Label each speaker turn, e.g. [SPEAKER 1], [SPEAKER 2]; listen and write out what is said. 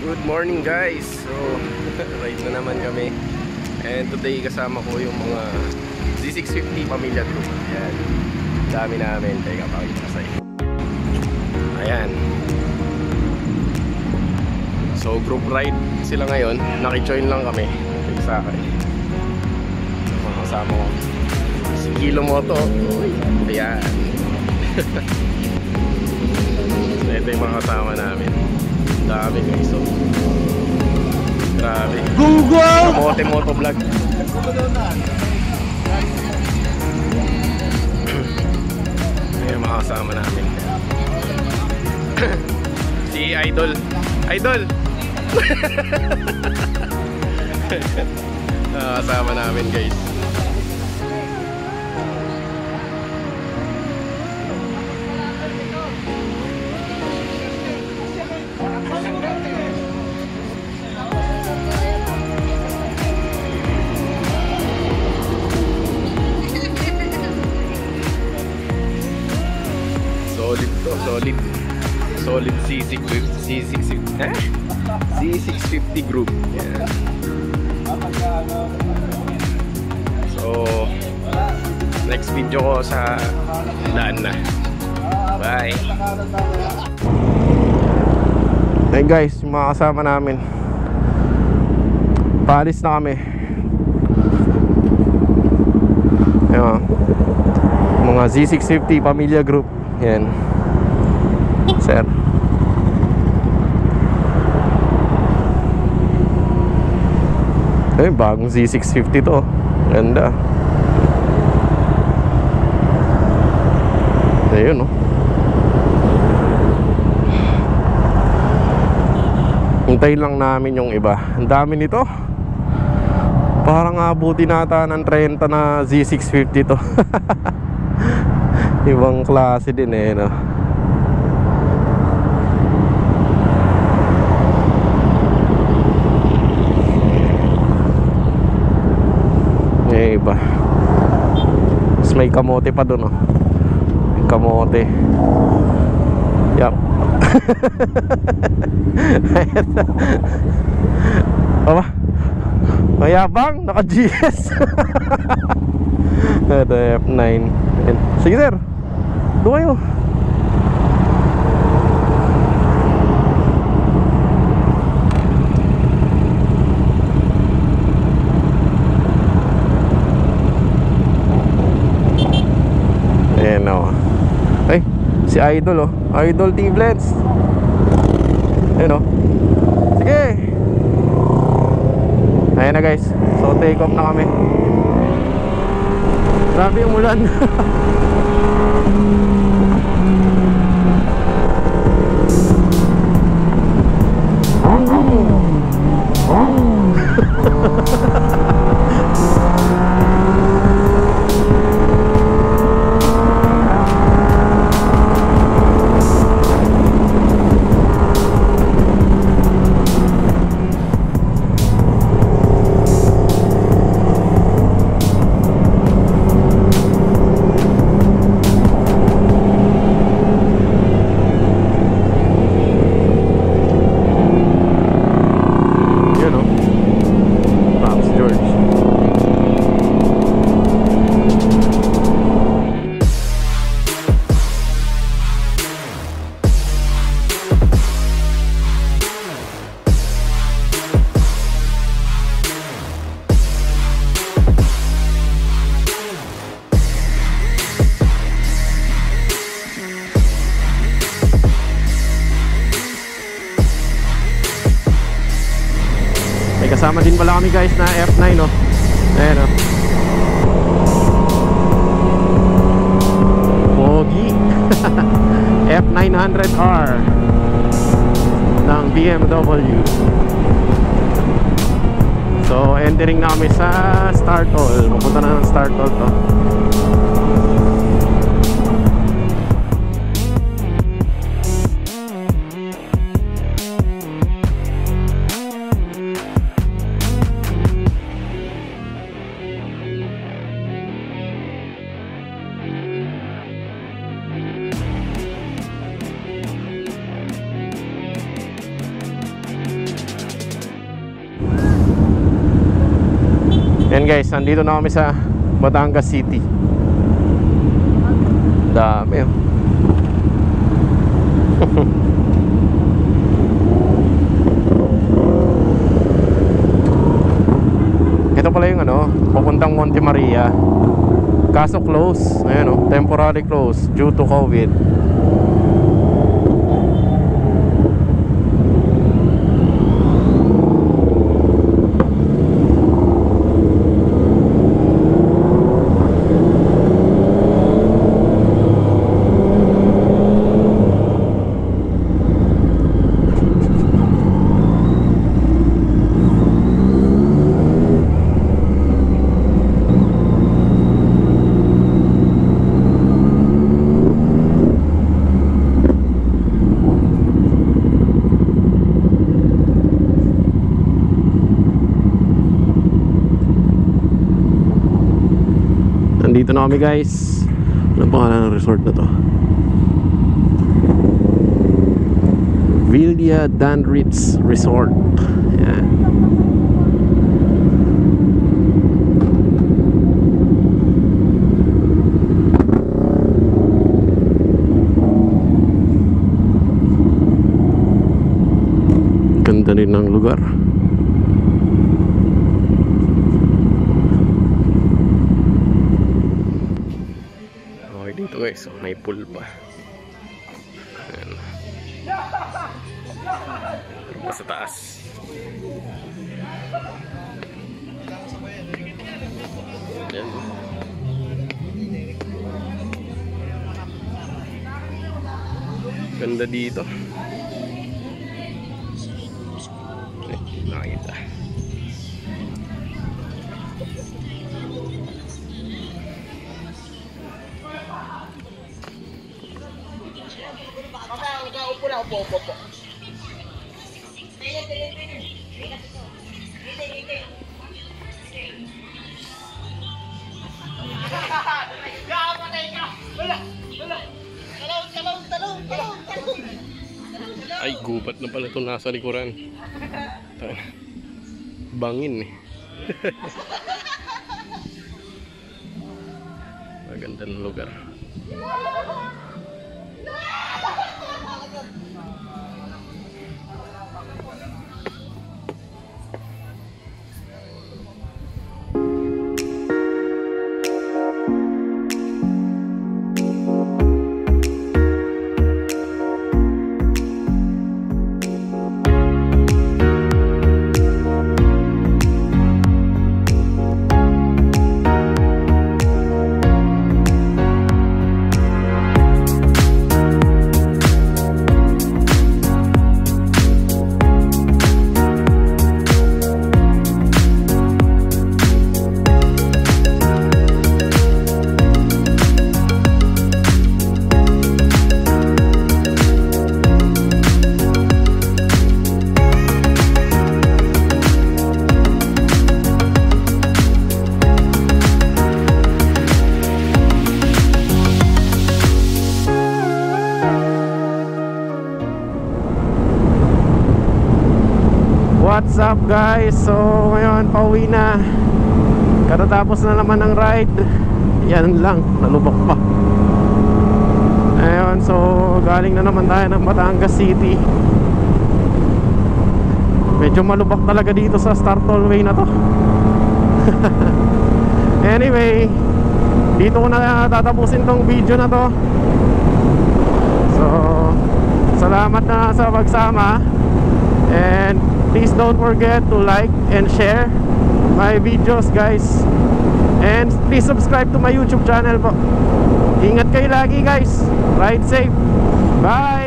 [SPEAKER 1] Good morning guys. So ride na naman kami. And today kasama ko yung mga Z650 pamilya group. Ayan, dami namin. Teka, pakita ko sa inyo. Ayan. So group ride sila ngayon. Naki-join lang kami. Sa akin kasama ko si Kilo Moto. Ayan. So ito yung mga kasama namin. Dami guys. So grabe. Google! Kamote Moto Vlog. Ayan yung mga kasama namin. Si Idol. Idol! Kasama namin guys. Solid Z650 group. Yeah. So next video ko sa daan na. Bye. Hey guys, yung mga kasama namin, paalis na kami. Ayan, mga Z650 pamilya group. Yan sir. Eh, bagong Z650 to. Ganda. Ayun, no? Hintayin lang namin yung iba. Ang dami nito. Parang abuti nata ng 30 na Z650 to. Ibang klase din eh, no? Iba. Mas may kamote pa doon, oh. May kamote. Yup. Aba, mayabang, naka-GS. Ito F9. Sige sir, doon kayo. Ay, si Idol, oh. Idol T-Blends. Ayun, oh. Sige. Ayan na guys. So take off na kami. Grabe yung ulan. Kasama din pala kami guys na F9, oh. Ayan, oh. Pogi. F900R ng BMW. So entering na kami sa Startol. Pupunta na ng Startol to. guys, nandito na kami sa Batangas City. Dami oh. Ito pala yung ano, papuntang Monte Maria. Kaso close, ayan oh, temporary close due to COVID. Nandito na kami guys. Anong pangalan ng resort na to? Villa Danritz Resort. Yan. Ganda rin ng lugar. Dito guys, so may pool pa. Ayan. Pero pa sa taas. Ayan. Ganda dito. Nakita.
[SPEAKER 2] Opo.
[SPEAKER 1] Ay, gubat na pala ito nasa likuran. Bangin eh. Maganda ng lugar. What's up guys? So ngayon pauwi na. Katatapos na naman ng ride. Yan lang, nalubok pa. Ayun, so galing na naman tayo ng Batangas City. Medyo malubak talaga dito sa Star Tollway na to. Anyway, dito ko na tatapusin tong video na to. So salamat na sa pagsama. And please don't forget to like and share my videos guys. And please subscribe to my YouTube channel po. Ingat kayo lagi guys. Ride safe. Bye.